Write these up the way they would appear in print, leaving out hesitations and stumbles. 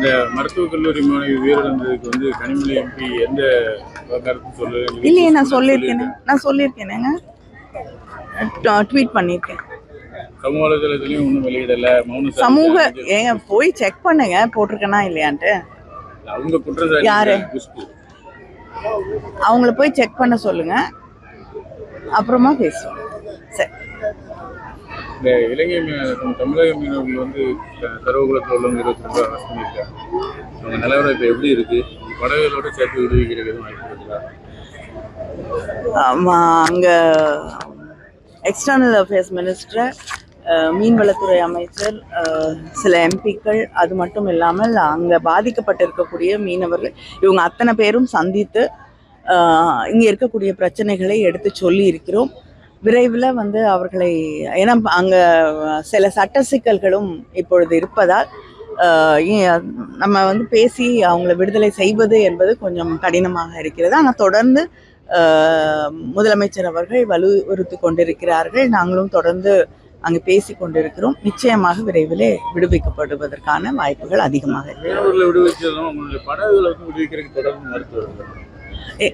இந்த மருத்துவக் கல்லூரி மாணவி உயிரிழந்ததுக்கு வந்து கனிமொழி எம்பி எந்த கருத்து சொல்லல? இல்லையே, நான் சொல்லியிருக்கேனேங்க, ட்வீட் பண்ணியிருக்கேன். சமூக வலைதளத்திலையும் ஒன்றும் வெளியிடல. சமூக ஏங்க போய் செக் பண்ணுங்க போட்டிருக்கேனா இல்லையான்ட்டு. அவங்க குற்றச்சாட்டு யாரு? அவங்கள போய் செக் பண்ண சொல்லுங்க, அப்புறமா பேசுவோம். சரி. இந்த இலங்கை தமிழக மீனவர்கள் வந்து தரவுகுளத்தில் உள்ளவங்க 22 ரூபாய் அரசு பண்ணியிருக்காங்க. அவங்க நிலவரம் இப்போ எப்படி இருக்கு? படகுகளோட சேர்த்து விடுவிக்கிறது வாய்ப்பு இருக்குதா? அங்க எக்ஸ்டர்னல் அஃபேர்ஸ் மினிஸ்டர், மீன்வளத்துறை அமைச்சர், சில எம்பிக்கள், அது மட்டும் இல்லாமல் அங்கே பாதிக்கப்பட்டிருக்கக்கூடிய மீனவர்கள், இவங்க அத்தனை பேரும் சந்தித்து இங்கே இருக்கக்கூடிய பிரச்சனைகளை எடுத்து சொல்லி இருக்கிறோம். விரைவில் வந்து அவர்களை, ஏன்னா அங்கே சில சட்ட சிக்கல்களும் இப்பொழுது இருப்பதால் நம்ம வந்து பேசி அவங்கள விடுதலை செய்வது என்பது கொஞ்சம் கடினமாக இருக்கிறது. ஆனால் தொடர்ந்து முதலமைச்சர் அவர்கள் வலியுறுத்தி கொண்டிருக்கிறார்கள். நாங்களும் தொடர்ந்து அங்கு பேசி கொண்டிருக்கிறோம். நிச்சயமாக விரைவிலே விடுவிக்கப்படுவதற்கான வாய்ப்புகள் அதிகமாக இருக்கு.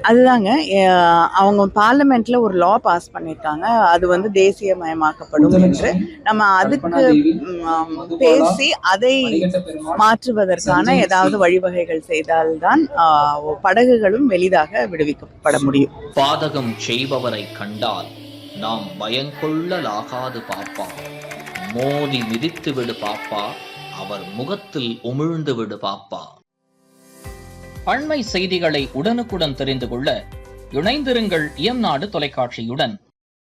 அதுதாங்க, அவங்க பார்லிமெண்ட்ல ஒரு லா பாஸ் பண்ணியிருக்காங்க. அது வந்து தேசியமயமாக்கப்படும் என்று நம்ம அதுக்கு பேசி அதை மாற்றுவதற்கான ஏதாவது வழிவகைகள் செய்தால்தான் படகுகளும் எளிதாக விடுவிக்கப்பட முடியும். பாதகம் செய்பவரை கண்டால் நாம் பயங்கொள்ளலாகாது பாப்பா, மோதி மிதித்து விடு பாப்பா, அவர் முகத்தில் உமிழ்ந்து விடு பாப்பா. அண்மை செய்திகளை உடனுக்குடன் தெரிந்து கொள்ள இணைந்திருங்கள் இயம்நாடு தொலைக்காட்சியுடன்.